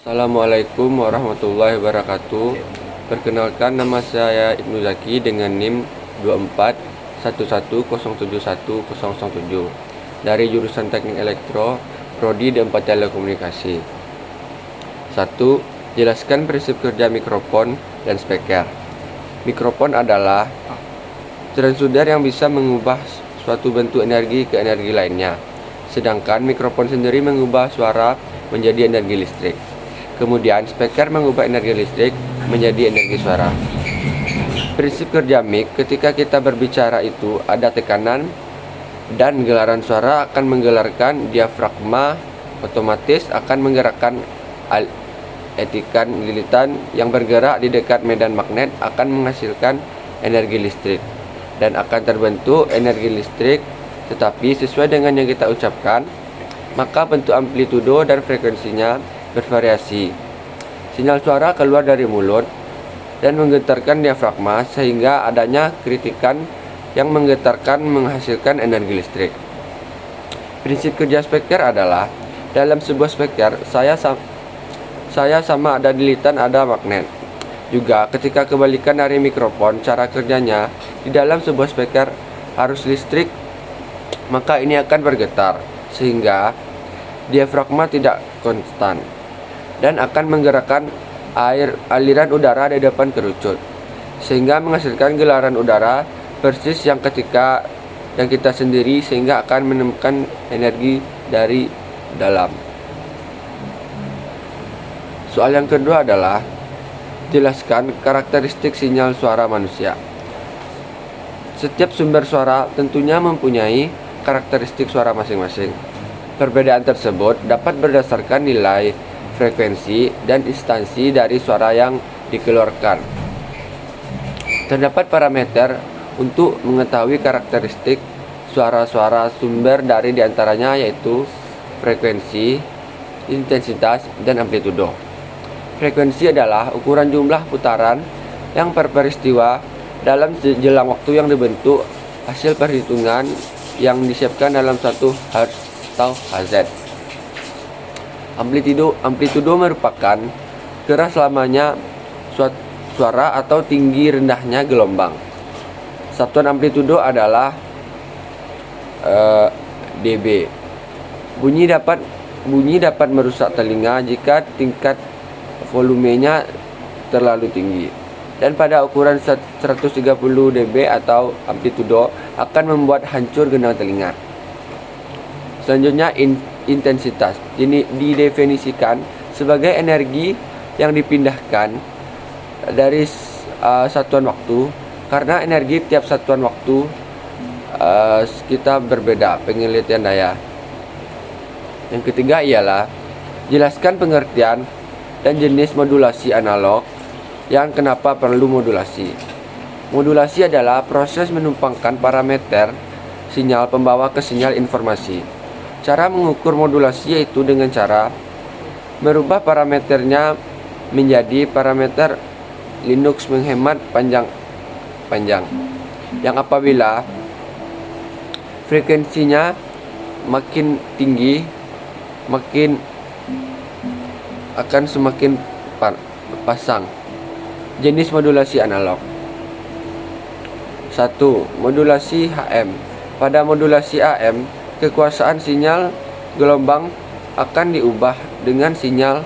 Assalamualaikum warahmatullahi wabarakatuh. Perkenalkan, nama saya Ibnu Zaki dengan NIM 2411071007 dari jurusan Teknik Elektro, Prodi D4 Telekomunikasi. 1. Jelaskan prinsip kerja mikrofon dan speaker. Mikrofon adalah transducer yang bisa mengubah suatu bentuk energi ke energi lainnya, sedangkan mikrofon sendiri mengubah suara menjadi energi listrik. Kemudian speaker mengubah energi listrik menjadi energi suara. Prinsip kerja mic ketika kita berbicara itu ada tekanan dan gelaran suara akan menggelarkan diafragma, otomatis akan menggerakkan etikan lilitan yang bergerak di dekat medan magnet akan menghasilkan energi listrik dan akan terbentuk energi listrik. Tetapi sesuai dengan yang kita ucapkan, maka bentuk amplitudo dan frekuensinya bervariasi. Sinyal suara keluar dari mulut dan menggetarkan diafragma sehingga adanya kritikan yang menggetarkan menghasilkan energi listrik. Prinsip kerja speaker adalah dalam sebuah speaker saya sama ada lilitan ada magnet. Juga ketika kebalikan dari mikrofon, cara kerjanya di dalam sebuah speaker harus listrik, maka ini akan bergetar sehingga diafragma tidak konstan dan akan menggerakkan aliran udara di depan kerucut sehingga menghasilkan gelaran udara persis yang kita sendiri, sehingga akan menemukan energi dari dalam. Soal yang kedua adalah jelaskan karakteristik sinyal suara manusia. Setiap sumber suara tentunya mempunyai karakteristik suara masing-masing. Perbedaan tersebut dapat berdasarkan nilai frekuensi dan instansi dari suara yang dikeluarkan. Terdapat parameter untuk mengetahui karakteristik suara-suara sumber dari diantaranya yaitu frekuensi, intensitas, dan amplitudo. Frekuensi adalah ukuran jumlah putaran yang per peristiwa dalam jelang waktu yang dibentuk hasil perhitungan yang disiapkan dalam 1 Hz atau Hz. Amplitudo merupakan keras lamanya suara atau tinggi rendahnya gelombang. Satuan amplitudo adalah dB. Bunyi dapat merusak telinga jika tingkat volumenya terlalu tinggi. Dan pada ukuran 130 dB atau amplitudo akan membuat hancur gendang telinga. Selanjutnya, intensitas didefinisikan sebagai energi yang dipindahkan dari satuan waktu, karena energi tiap satuan waktu kita berbeda pengelitian daya. Yang ketiga ialah jelaskan pengertian dan jenis modulasi analog yang kenapa perlu modulasi. Modulasi adalah proses menumpangkan parameter sinyal pembawa ke sinyal informasi. Cara mengukur modulasi yaitu dengan cara merubah parameternya menjadi parameter Linux menghemat panjang, yang apabila frekuensinya makin tinggi makin akan semakin pasang. Jenis modulasi analog. 1. Modulasi HM. Pada modulasi AM, kekuasaan sinyal gelombang akan diubah dengan sinyal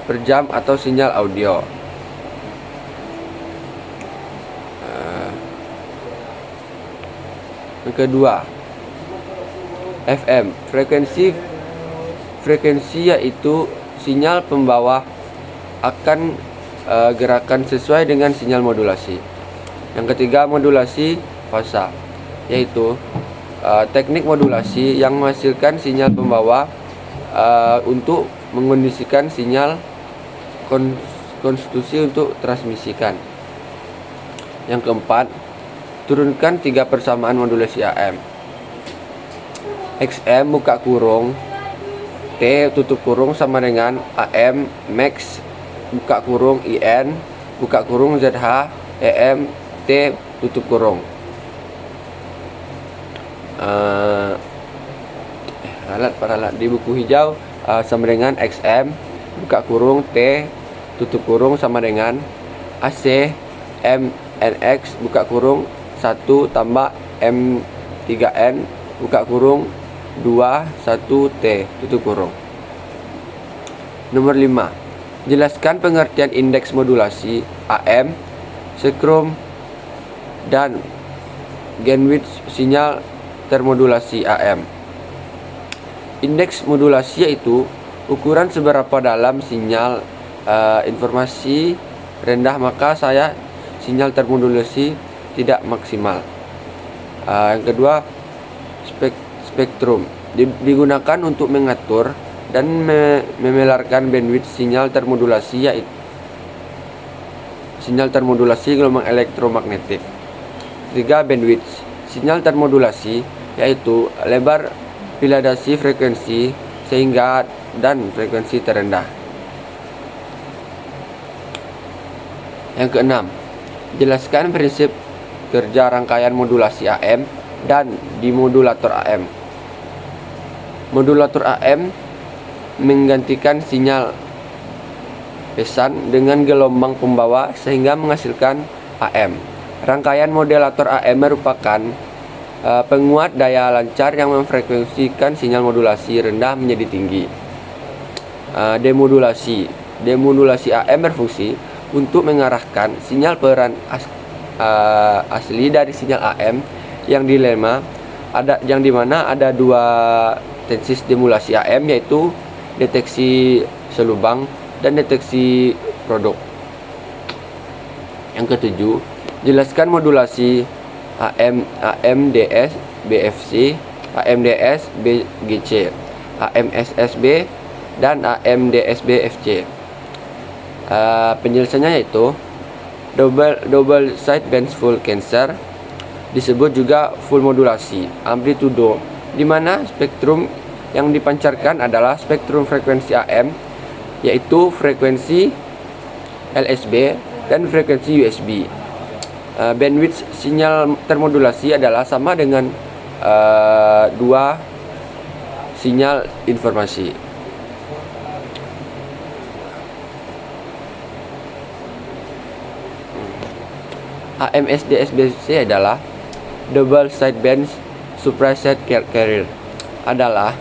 per jam atau sinyal audio. Yang kedua, FM. Frekuensi yaitu sinyal pembawa akan gerakan sesuai dengan sinyal modulasi. Yang ketiga, modulasi fasa, yaitu teknik modulasi yang menghasilkan sinyal pembawa untuk mengondisikan sinyal konstitusi untuk transmisikan. Yang keempat, turunkan 3 persamaan modulasi AM. XM buka kurung T tutup kurung sama dengan AM max buka kurung IN buka kurung ZH EM T tutup kurung. Paralat di buku hijau sama dengan XM buka kurung T tutup kurung sama dengan AC MNX buka kurung 1 tambah M3N buka kurung 2 1 T tutup kurung. Nomor 5. Jelaskan pengertian indeks modulasi AM, spektrum dan bandwidth sinyal termodulasi AM. Indeks modulasi yaitu ukuran seberapa dalam sinyal informasi rendah maka sinyal termodulasi tidak maksimal. Yang kedua, spektrum digunakan untuk mengatur dan memelarkan bandwidth sinyal termodulasi yaitu sinyal termodulasi gelombang elektromagnetik. Ketiga, bandwidth sinyal termodulasi yaitu lebar piladasi frekuensi sehingga dan frekuensi terendah. Yang keenam, jelaskan prinsip kerja rangkaian modulasi AM dan demodulator AM. Modulator AM menggantikan sinyal pesan dengan gelombang pembawa sehingga menghasilkan AM. Rangkaian modulator AM merupakan penguat daya lancar yang memfrekuensikan sinyal modulasi rendah menjadi tinggi. Demodulasi AM berfungsi untuk mengarahkan sinyal peran asli dari sinyal AM yang dilema yang dimana ada dua tensis demodulasi AM yaitu deteksi selubang dan deteksi produk. Yang ketujuh, jelaskan modulasi AMDS BFC, AMDS BGC, AMSSB dan AMDSB FC. Penjelasannya yaitu double sideband full cancel, disebut juga full modulasi amplitudo, di mana spektrum yang dipancarkan adalah spektrum frekuensi AM yaitu frekuensi LSB dan frekuensi USB. Bandwidth sinyal termodulasi adalah sama dengan dua sinyal informasi. AMSDSBC adalah double sideband suppressed carrier, adalah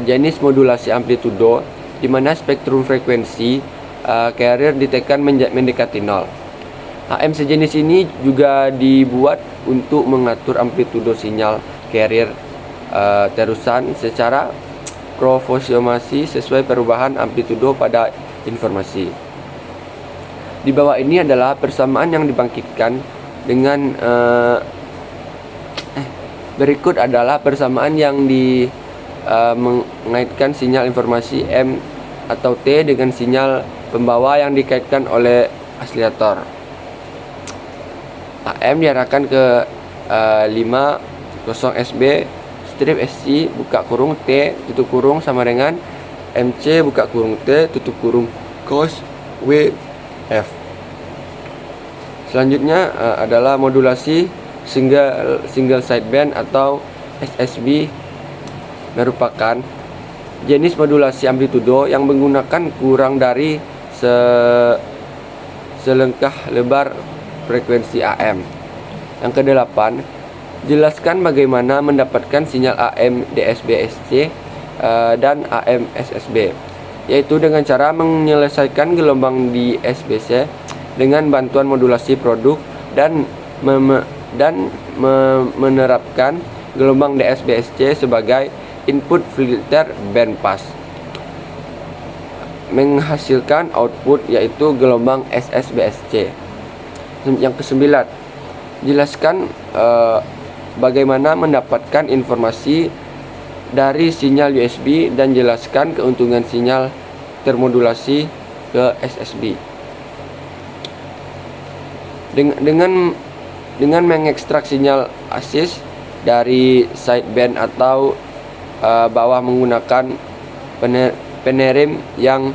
jenis modulasi amplitudo di mana spektrum frekuensi carrier ditekan mendekati 0. AM sejenis ini juga dibuat untuk mengatur amplitudo sinyal carrier terusan secara proporsionasi sesuai perubahan amplitudo pada informasi. Di bawah ini adalah persamaan yang dibangkitkan dengan berikut adalah persamaan yang mengaitkan sinyal informasi M atau T dengan sinyal pembawa yang dikaitkan oleh oscillator. AM diarahkan ke 50 SB strip SC buka kurung T tutup kurung sama dengan MC buka kurung T tutup kurung cos W F. Selanjutnya adalah modulasi single sideband atau SSB, merupakan jenis modulasi amplitudo yang menggunakan kurang dari selengkah lebar frekuensi AM. Yang kedelapan, jelaskan bagaimana mendapatkan sinyal AM DSB-SC dan AM SSB, yaitu dengan cara menyelesaikan gelombang di SBC dengan bantuan modulasi produk dan menerapkan gelombang DSB-SC sebagai input filter band pass, menghasilkan output yaitu gelombang SSBSC. Yang kesembilan, jelaskan bagaimana mendapatkan informasi dari sinyal USB dan jelaskan keuntungan sinyal termodulasi ke SSB. Dengan mengekstrak sinyal ASIS dari sideband atau bawah menggunakan penerima yang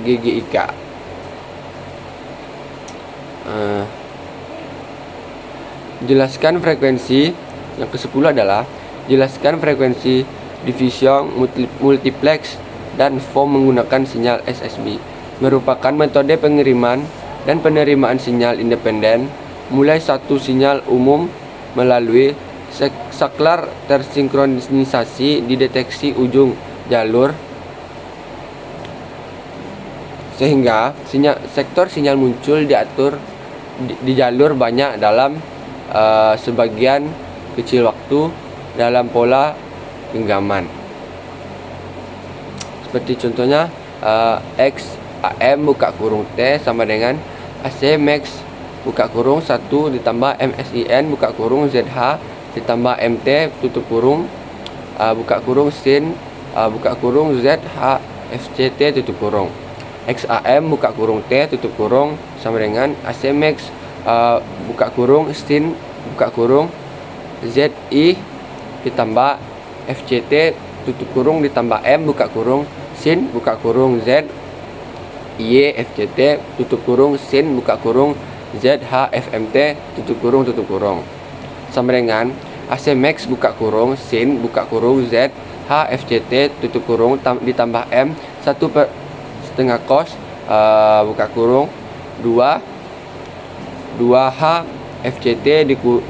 GGIK. Jelaskan frekuensi. Yang ke-10 adalah jelaskan frekuensi division multiplex dan form menggunakan sinyal SSB, merupakan metode pengiriman dan penerimaan sinyal independen mulai satu sinyal umum melalui saklar tersinkronisasi di deteksi ujung jalur, sehingga sektor sinyal muncul diatur di jalur banyak dalam sebagian kecil waktu dalam pola genggaman. Seperti contohnya X AM buka kurung T sama dengan AC max buka kurung 1 ditambah MSIN buka kurung ZH ditambah MT tutup kurung buka kurung sin buka kurung ZH FCT tutup kurung. XAM buka kurung T tutup kurung sama dengan AC max buka kurung sin buka kurung ZI ditambah FCT tutup kurung ditambah M buka kurung sin buka kurung Z Y FCT tutup kurung sin buka kurung ZH FMT tutup kurung sama dengan AC max buka kurung sin buka kurung ZH FCT tutup kurung ditambah M 1/2 cos buka kurung 2H FCT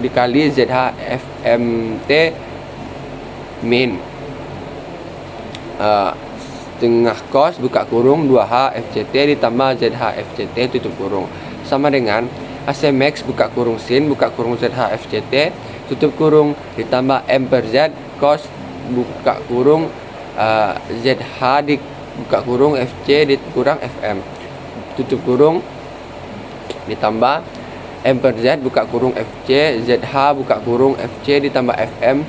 dikali ZH FMT min setengah cos buka kurung 2H FCT ditambah ZH FCT tutup kurung sama dengan AC max buka kurung sin buka kurung ZH FCT tutup kurung ditambah M per Z cos buka kurung ZH buka kurung FC dikurang FM tutup kurung ditambah M per Z buka kurung FC ZH buka kurung FC ditambah FM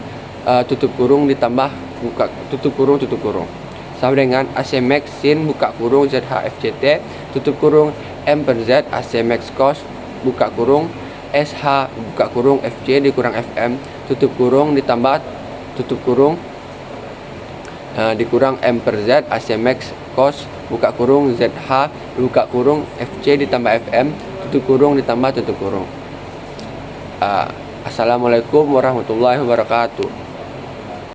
tutup kurung ditambah buka tutup kurung sama dengan AC max sin buka kurung ZH FCT tutup kurung M per Z AC max cos buka kurung SH buka kurung FC dikurang FM tutup kurung ditambah tutup kurung dikurang M per Z AC max cos buka kurung ZH buka kurung FC ditambah FM tutup kurung ditambah tutup kurung. Assalamualaikum warahmatullahi wabarakatuh.